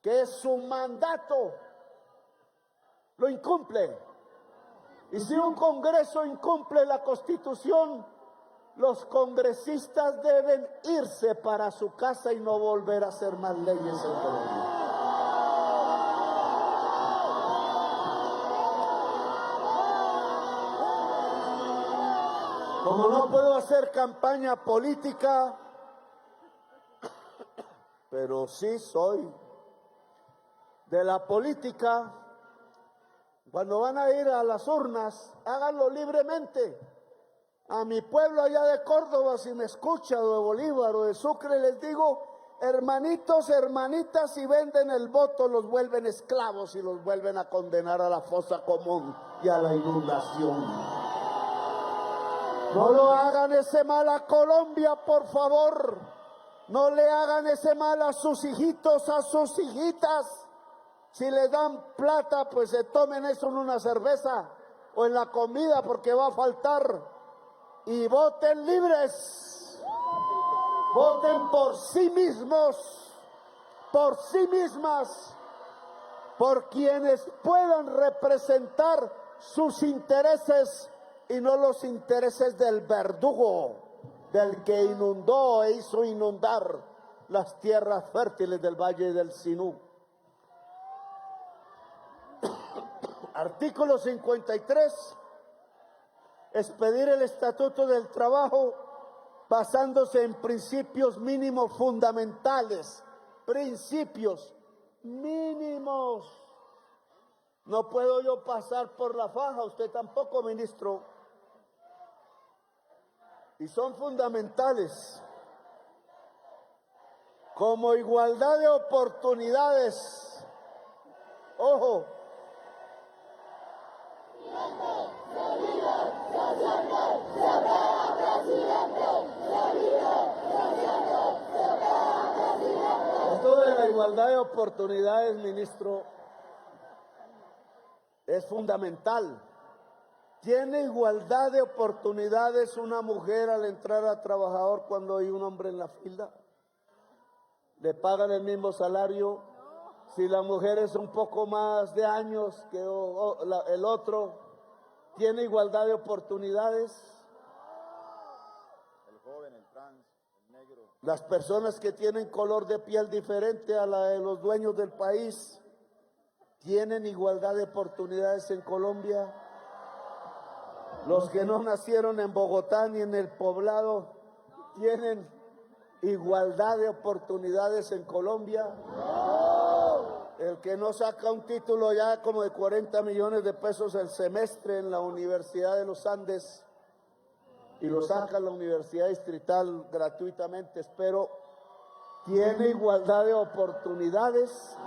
Speaker 2: que es su mandato. Lo incumple. Y si un Congreso incumple la Constitución, los congresistas deben irse para su casa y no volver a hacer más leyes en Colombia. Como no puedo hacer campaña política, pero sí soy de la política. Cuando van a ir a las urnas, háganlo libremente. A mi pueblo allá de Córdoba, si me escucha, o de Bolívar, o de Sucre, les digo, hermanitos, hermanitas, si venden el voto, los vuelven esclavos y los vuelven a condenar a la fosa común y a la inundación. No lo hagan ese mal a Colombia, por favor. No le hagan ese mal a sus hijitos, a sus hijitas. Si les dan plata, pues se tomen eso en una cerveza o en la comida, porque va a faltar. Y voten libres. Voten por sí mismos, por sí mismas, por quienes puedan representar sus intereses y no los intereses del verdugo, del que inundó e hizo inundar las tierras fértiles del Valle del Sinú. Artículo 53, expedir el Estatuto del Trabajo basándose en principios mínimos fundamentales, principios mínimos. No puedo yo pasar por la faja, usted tampoco, ministro. Y son fundamentales, como igualdad de oportunidades. Ojo. Esto de la igualdad de oportunidades, ministro, es fundamental. ¿Tiene igualdad de oportunidades una mujer al entrar a trabajar cuando hay un hombre en la fila? ¿Le pagan el mismo salario? Si la mujer es un poco más de años que el otro, ¿tiene igualdad de oportunidades?
Speaker 4: El joven, el trans, el negro.
Speaker 2: Las personas que tienen color de piel diferente a la de los dueños del país, ¿tienen igualdad de oportunidades en Colombia? Los que no nacieron en Bogotá ni en el Poblado, ¿tienen igualdad de oportunidades en Colombia? El que no saca un título ya como de 40 millones de pesos el semestre en la Universidad de los Andes, y lo saca la Universidad Distrital gratuitamente, espero, ¿tiene igualdad de oportunidades?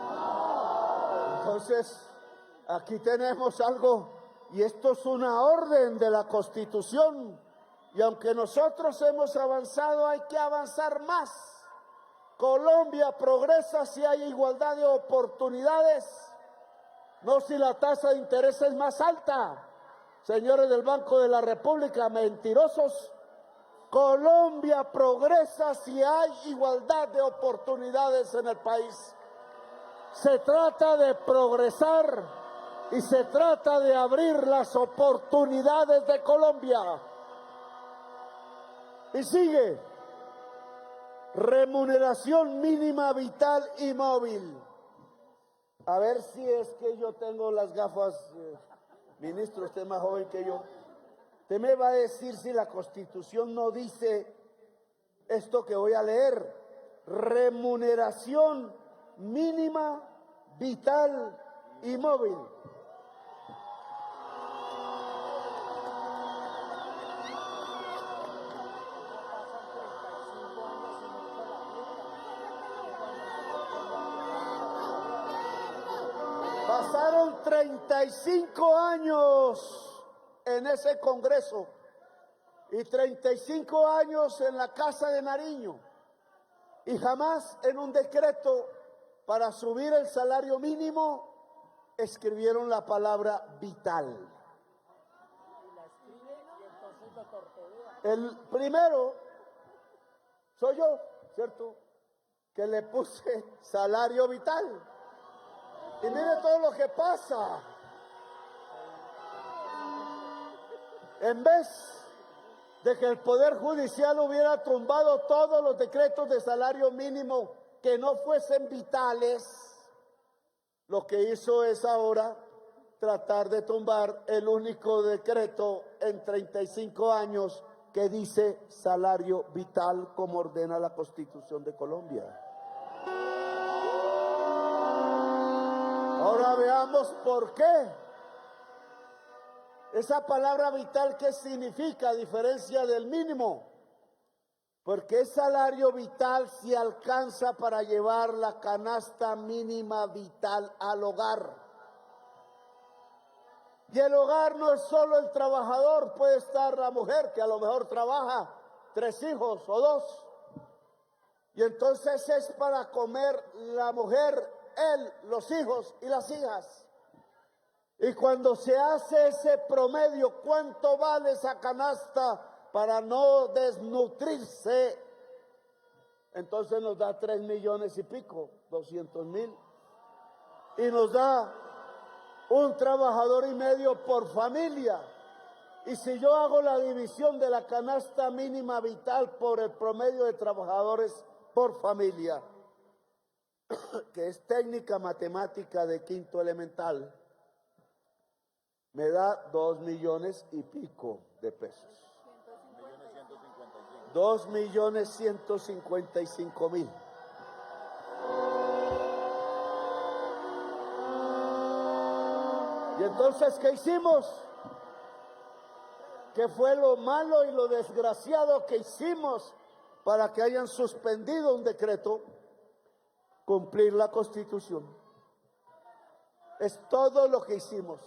Speaker 2: Entonces, aquí tenemos algo, y esto es una orden de la Constitución, y aunque nosotros hemos avanzado, hay que avanzar más. Colombia progresa si hay igualdad de oportunidades, no si la tasa de interés es más alta. Señores del Banco de la República, mentirosos. Colombia progresa si hay igualdad de oportunidades en el país. Se trata de progresar y se trata de abrir las oportunidades de Colombia. Y sigue, remuneración mínima vital y móvil. A ver si es que yo tengo las gafas, ministro, usted es más joven que yo. Usted me va a decir si la Constitución no dice esto que voy a leer. Remuneración mínima, vital y móvil. Pasaron 35 años en ese Congreso y 35 años en la Casa de Nariño y jamás en un decreto para subir el salario mínimo escribieron la palabra vital. El primero soy yo, ¿cierto? Que le puse salario vital. Y mire todo lo que pasa. En vez de que el Poder Judicial hubiera tumbado todos los decretos de salario mínimo que no fuesen vitales, lo que hizo es ahora tratar de tumbar el único decreto en 35 años que dice salario vital como ordena la Constitución de Colombia. Ahora veamos por qué. Esa palabra vital, ¿qué significa a diferencia del mínimo? Porque el salario vital si alcanza para llevar la canasta mínima vital al hogar. Y el hogar no es solo el trabajador, puede estar la mujer que a lo mejor trabaja 3 hijos o 2. Y entonces es para comer la mujer, él, los hijos y las hijas. Y cuando se hace ese promedio, ¿cuánto vale esa canasta para no desnutrirse? Entonces nos da 3 millones y pico, 200,000. Y nos da un trabajador y medio por familia. Y si yo hago la división de la canasta mínima vital por el promedio de trabajadores por familia, que es técnica matemática de quinto elemental, me da 2 millones y pico de pesos. 2.155.000. Y entonces, ¿qué hicimos? ¿Qué fue lo malo y lo desgraciado que hicimos para que hayan suspendido un decreto? Cumplir la Constitución. Es todo lo que hicimos.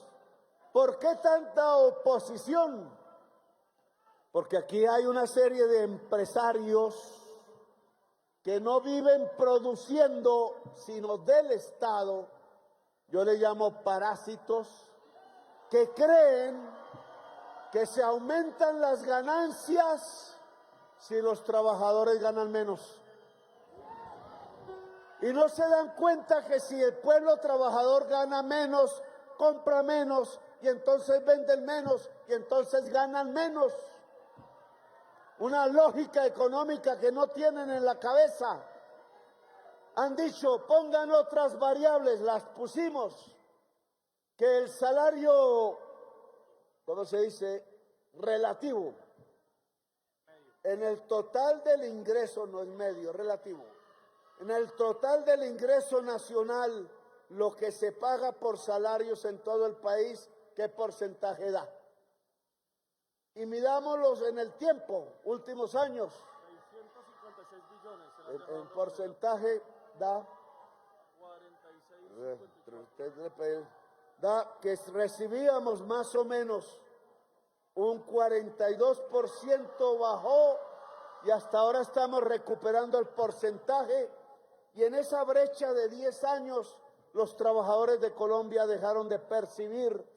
Speaker 2: ¿Por qué tanta oposición? Porque aquí hay una serie de empresarios que no viven produciendo, sino del Estado. Yo le llamo parásitos, que creen que se aumentan las ganancias si los trabajadores ganan menos. Y no se dan cuenta que si el pueblo trabajador gana menos, compra menos, y entonces venden menos, y entonces ganan menos. Una lógica económica que no tienen en la cabeza. Han dicho, pongan otras variables, las pusimos. Que el salario, ¿cómo se dice? Relativo. En el total del ingreso, no es medio, relativo. En el total del ingreso nacional, lo que se paga por salarios en todo el país, ¿qué porcentaje da? y midámoslos en el tiempo, últimos años.
Speaker 3: 656 billones.
Speaker 2: En porcentaje da
Speaker 3: 46.
Speaker 2: Da que recibíamos más o menos un 42% bajó y hasta ahora estamos recuperando el porcentaje, y en esa brecha de 10 años los trabajadores de Colombia dejaron de percibir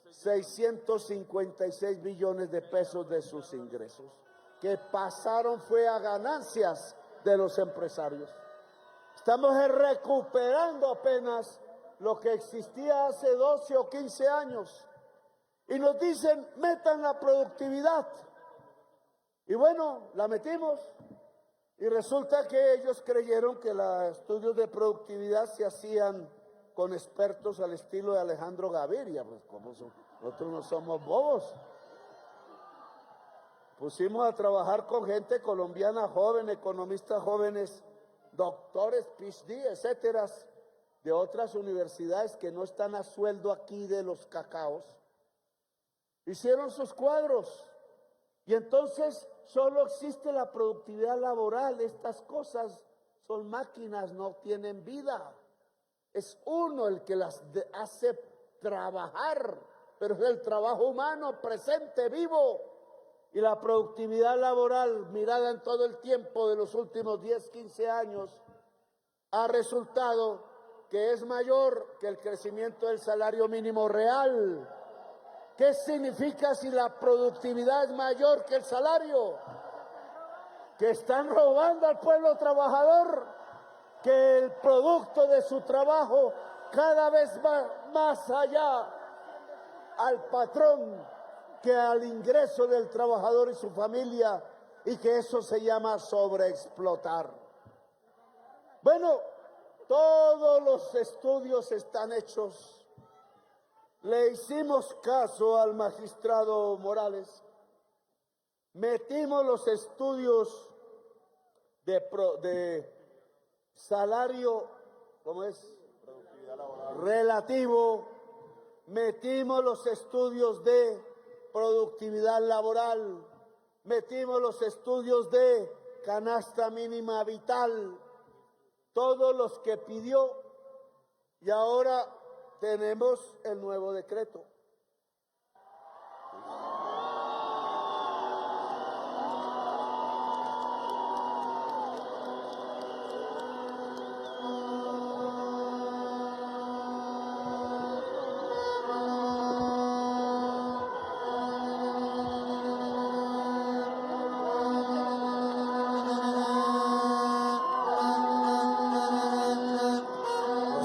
Speaker 2: 656 billones de pesos de sus ingresos, que pasaron fue a ganancias de los empresarios. Estamos recuperando apenas lo que existía hace 12 o 15 años. Y nos dicen, metan la productividad. Y bueno, la metimos. Y resulta que ellos creyeron que los estudios de productividad se hacían con expertos al estilo de Alejandro Gaviria. Pues como nosotros no somos bobos. Pusimos a trabajar con gente colombiana joven, economistas jóvenes, doctores, PhD, etcétera, de otras universidades que no están a sueldo aquí de los cacaos. Hicieron sus cuadros y entonces solo existe la productividad laboral. Estas cosas son máquinas, no tienen vida. Es uno el que las hace trabajar, pero es el trabajo humano presente, vivo. Y la productividad laboral, mirada en todo el tiempo de los últimos 10, 15 años, ha resultado que es mayor que el crecimiento del salario mínimo real. ¿Qué significa si la productividad es mayor que el salario? Que están robando al pueblo trabajador, que el producto de su trabajo cada vez va más allá al patrón que al ingreso del trabajador y su familia, y que eso se llama sobreexplotar. Bueno, todos los estudios están hechos. Le hicimos caso al magistrado Morales, metimos los estudios de salario, ¿cómo es?
Speaker 4: Productividad laboral.
Speaker 2: Relativo, metimos los estudios de productividad laboral, metimos los estudios de canasta mínima vital, todos los que pidió, y ahora tenemos el nuevo decreto.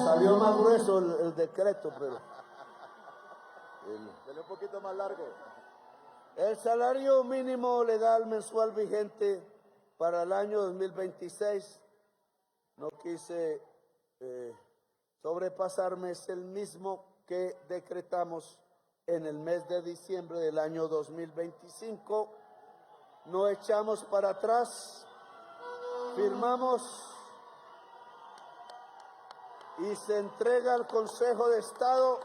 Speaker 2: Salió más grueso el decreto, pero
Speaker 4: Dele un poquito más largo.
Speaker 2: el salario mínimo legal mensual vigente para el año 2026, no quise sobrepasarme, es el mismo que decretamos en el mes de diciembre del año 2025. No echamos para atrás, firmamos y se entrega al Consejo de Estado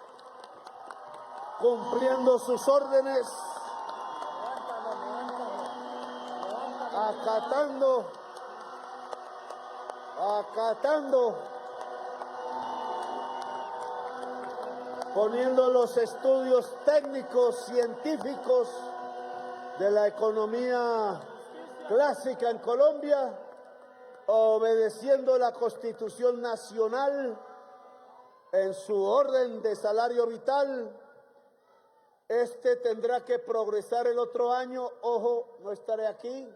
Speaker 2: cumpliendo sus órdenes, acatando, poniendo los estudios técnicos, científicos de la economía clásica en Colombia, obedeciendo la Constitución Nacional en su orden de salario vital. Este tendrá que progresar el otro año, ojo, no estaré aquí,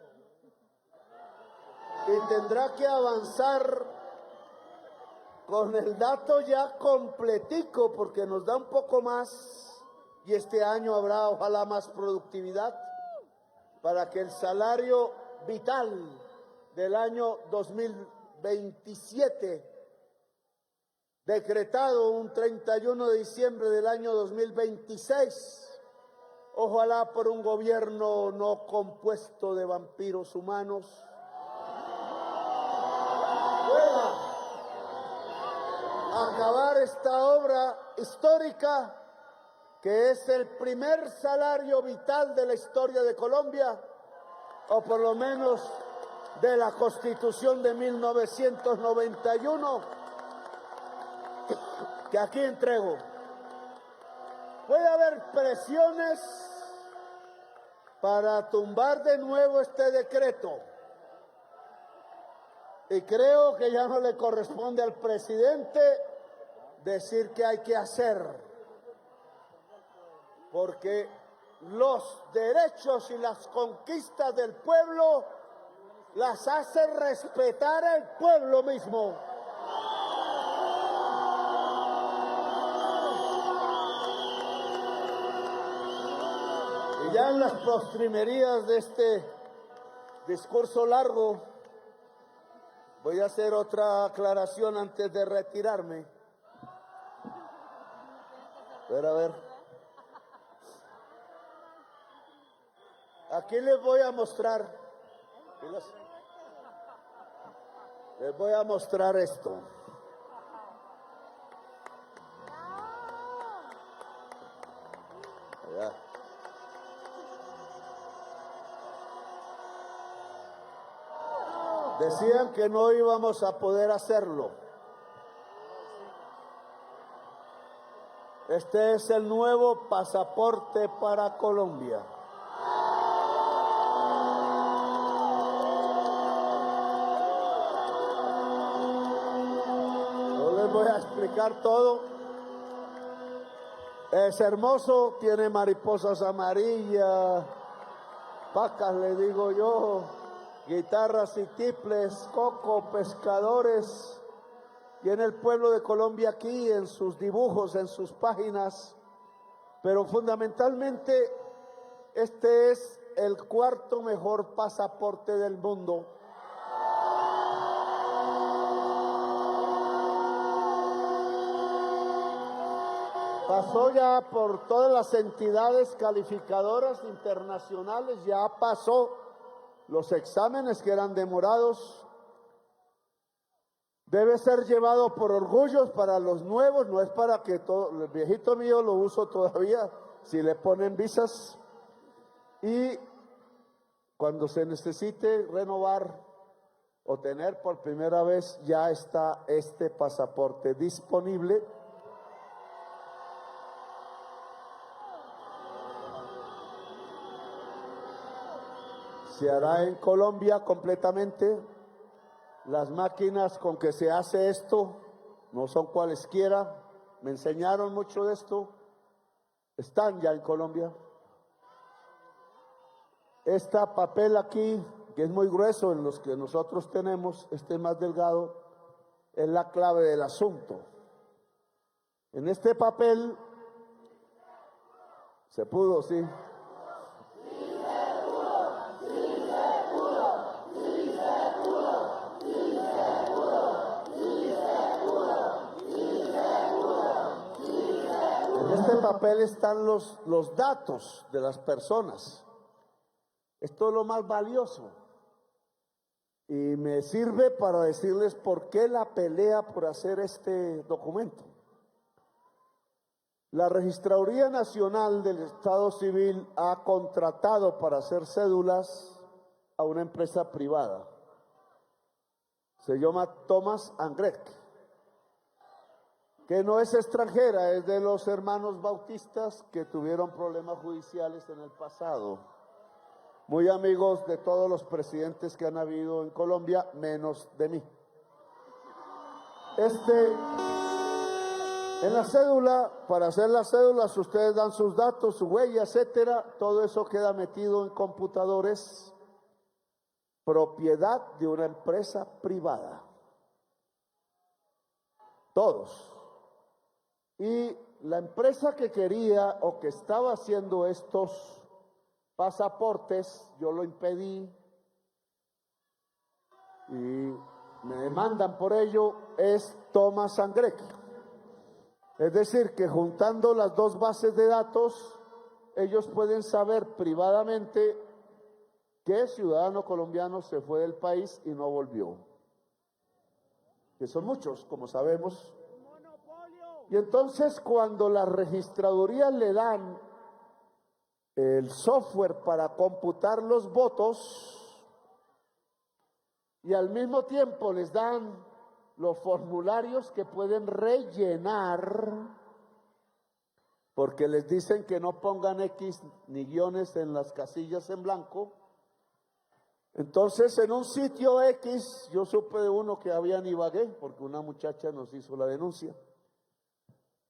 Speaker 2: y tendrá que avanzar con el dato ya completico, porque nos da un poco más, y este año habrá ojalá más productividad, para que el salario vital del año 2027, decretado un 31 de diciembre del año 2026, ojalá por un gobierno no compuesto de vampiros humanos, pueda acabar esta obra histórica que es el primer salario vital de la historia de Colombia, o por lo menos de la Constitución de 1991, que aquí entrego. Puede haber presiones para tumbar de nuevo este decreto, y creo que ya no le corresponde al presidente decir qué hay que hacer, porque los derechos y las conquistas del pueblo las hace respetar el pueblo mismo. Y ya en las postrimerías de este discurso largo, voy a hacer otra aclaración antes de retirarme. A ver. Aquí les voy a mostrar. Les voy a mostrar esto. Allá. Decían que no íbamos a poder hacerlo. Este es el nuevo pasaporte para Colombia. No les voy a explicar todo. Es hermoso, tiene mariposas amarillas, pacas le digo yo, guitarras y tiples, coco, pescadores. Tiene el pueblo de Colombia aquí en sus dibujos, en sus páginas, pero fundamentalmente este es el cuarto mejor pasaporte del mundo. Pasó ya por todas las entidades calificadoras internacionales, ya pasó los exámenes que eran demorados. Debe ser llevado por orgullo para los nuevos, no es para que todo, el viejito mío lo uso todavía, si le ponen visas. Y cuando se necesite renovar o tener por primera vez, ya está este pasaporte disponible. Se hará en Colombia completamente. Las máquinas con que se hace esto no son cualesquiera. Me enseñaron mucho de esto. Están ya en Colombia. Este papel aquí, que es muy grueso en los que nosotros tenemos, este más delgado, es la clave del asunto. En este papel se pudo, sí. En este papel están los datos de las personas. Esto es lo más valioso. Y me sirve para decirles por qué la pelea por hacer este documento. La Registraduría Nacional del Estado Civil ha contratado para hacer cédulas a una empresa privada. Se llama Thomas & Greg, que no es extranjera, es de los hermanos bautistas que tuvieron problemas judiciales en el pasado. Muy amigos de todos los presidentes que han habido en Colombia, menos de mí. En la cédula, para hacer las cédulas, ustedes dan sus datos, su huella, etcétera. Todo eso queda metido en computadores, propiedad de una empresa privada. Todos. Y la empresa que quería o que estaba haciendo estos pasaportes, yo lo impedí y me demandan por ello, es Thomas & Greg. Es decir, que juntando las dos bases de datos, ellos pueden saber privadamente qué ciudadano colombiano se fue del país y no volvió. Que son muchos, como sabemos. Y entonces cuando las registradurías le dan el software para computar los votos y al mismo tiempo les dan los formularios que pueden rellenar, porque les dicen que no pongan X ni guiones en las casillas en blanco. Entonces en un sitio X, yo supe de uno que había en Ibagué, porque una muchacha nos hizo la denuncia.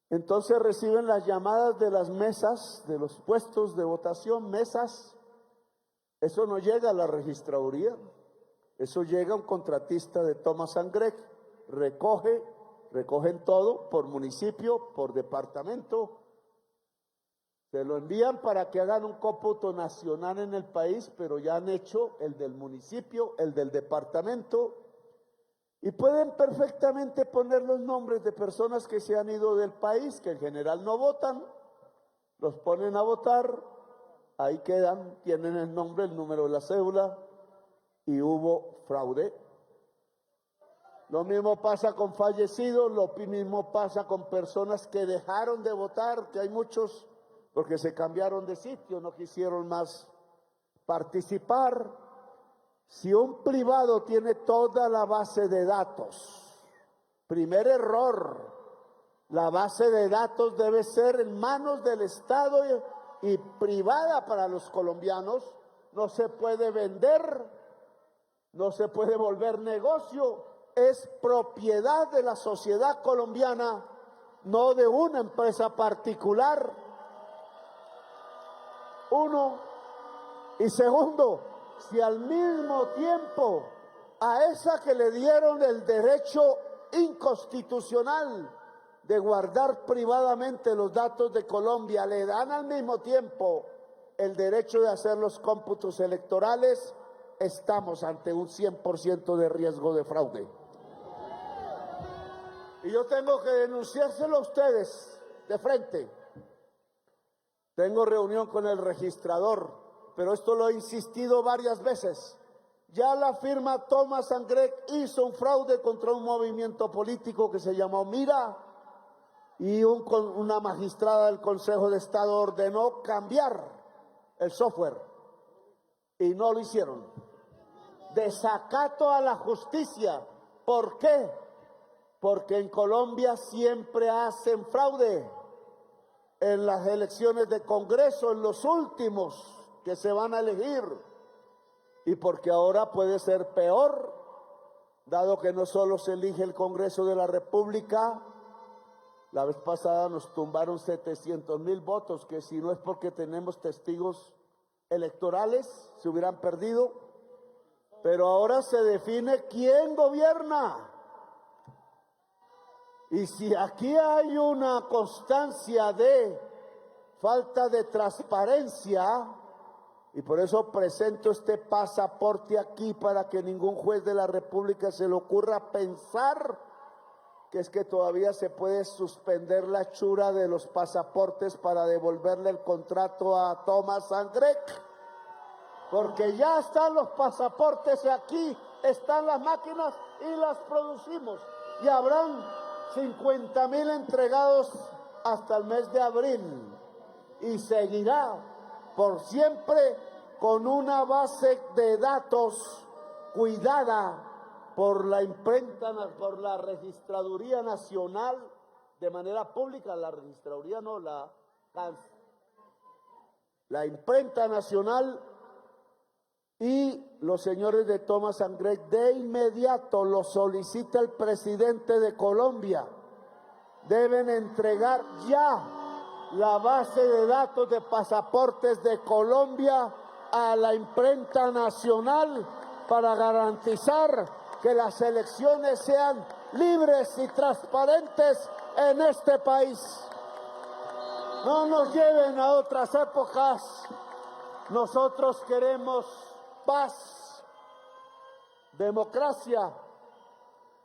Speaker 2: Entonces reciben las llamadas de las mesas, de los puestos de votación, mesas. Eso no llega a la registraduría, eso llega a un contratista de Thomas & Gregg, recogen todo por municipio, por departamento, se lo envían para que hagan un cómputo nacional en el país, pero ya han hecho el del municipio, el del departamento, y pueden perfectamente poner los nombres de personas que se han ido del país, que en general no votan, los ponen a votar, ahí quedan, tienen el nombre, el número de la cédula, y hubo fraude. Lo mismo pasa con fallecidos, lo mismo pasa con personas que dejaron de votar, que hay muchos porque se cambiaron de sitio, no quisieron más participar. Si un privado tiene toda la base de datos, primer error, la base de datos debe ser en manos del Estado y privada para los colombianos, no se puede vender, no se puede volver negocio, es propiedad de la sociedad colombiana, no de una empresa particular. Uno. Y segundo, si al mismo tiempo a esa que le dieron el derecho inconstitucional de guardar privadamente los datos de Colombia, le dan al mismo tiempo el derecho de hacer los cómputos electorales, estamos ante un 100% de riesgo de fraude. Y yo tengo que denunciárselo a ustedes de frente. Tengo reunión con el registrador, pero esto lo he insistido varias veces. Ya la firma Thomas & Gregg hizo un fraude contra un movimiento político que se llamó Mira, y una magistrada del Consejo de Estado ordenó cambiar el software y no lo hicieron. Desacato a la justicia. ¿Por qué? Porque en Colombia siempre hacen fraude. En las elecciones de Congreso, en los últimos que se van a elegir, y porque ahora puede ser peor, dado que no solo se elige el Congreso de la República. La vez pasada nos tumbaron 700,000 votos, que si no es porque tenemos testigos electorales, se hubieran perdido, pero ahora se define quién gobierna. Y si aquí hay una constancia de falta de transparencia, y por eso presento este pasaporte aquí para que ningún juez de la República se le ocurra pensar que es que todavía se puede suspender la hechura de los pasaportes para devolverle el contrato a Thomas & Gregg, porque ya están los pasaportes aquí, están las máquinas y las producimos, y habrán 50,000 entregados hasta el mes de abril, y seguirá por siempre con una base de datos cuidada por la imprenta, por la Registraduría Nacional de manera pública. La Registraduría no, la imprenta nacional, y los señores de Thomas & Gregg de inmediato lo solicita el presidente de Colombia. Deben entregar ya la base de datos de pasaportes de Colombia a la imprenta nacional para garantizar que las elecciones sean libres y transparentes en este país. No nos lleven a otras épocas. Nosotros queremos paz, democracia,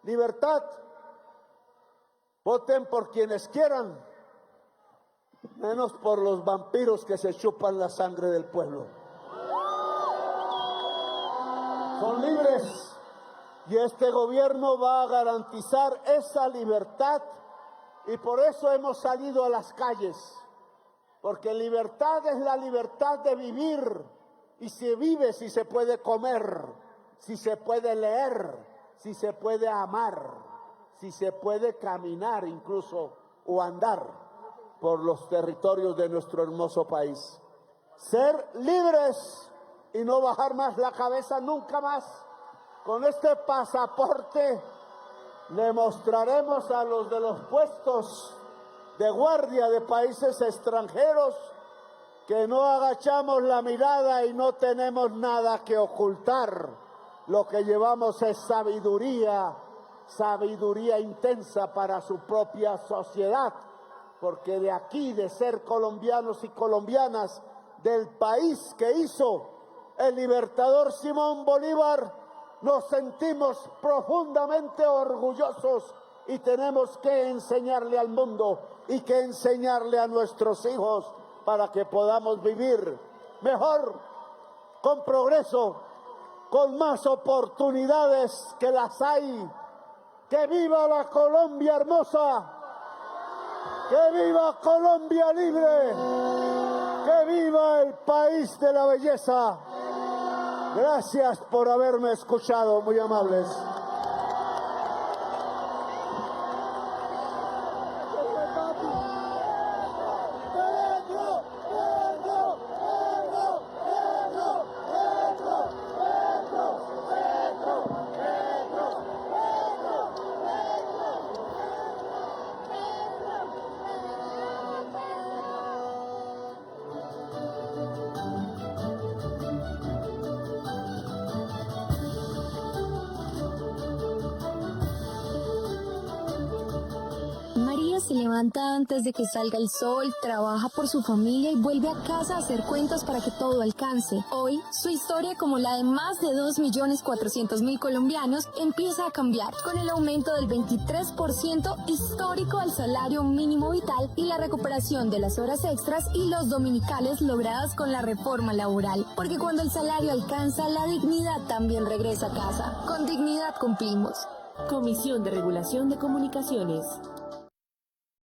Speaker 2: libertad. Voten por quienes quieran, menos por los vampiros que se chupan la sangre del pueblo. Son libres y este gobierno va a garantizar esa libertad Y por eso hemos salido a las calles, porque libertad es la libertad de vivir, y si vive, si se puede comer, si se puede leer, si se puede amar, si se puede caminar incluso o andar por los territorios de nuestro hermoso país. Ser libres y no bajar más la cabeza nunca más. Con este pasaporte le mostraremos a los de los puestos de guardia de países extranjeros que no agachamos la mirada y no tenemos nada que ocultar. Lo que llevamos es sabiduría intensa para su propia sociedad, porque de aquí, de ser colombianos y colombianas, del país que hizo el libertador Simón Bolívar, nos sentimos profundamente orgullosos y tenemos que enseñarle al mundo y que enseñarle a nuestros hijos para que podamos vivir mejor, con progreso, con más oportunidades que las hay. ¡Que viva la Colombia hermosa! ¡Que viva Colombia libre! ¡Que viva el país de la belleza! Gracias por haberme escuchado, muy amables.
Speaker 5: María se levanta antes de que salga el sol, trabaja por su familia y vuelve a casa a hacer cuentas para que todo alcance. Hoy, su historia, como la de más de 2.400.000 colombianos, empieza a cambiar con el aumento del 23% histórico al salario mínimo vital y la recuperación de las horas extras y los dominicales logradas con la reforma laboral. Porque cuando el salario alcanza, la dignidad también regresa a casa. Con dignidad cumplimos.
Speaker 6: Comisión de Regulación de Comunicaciones.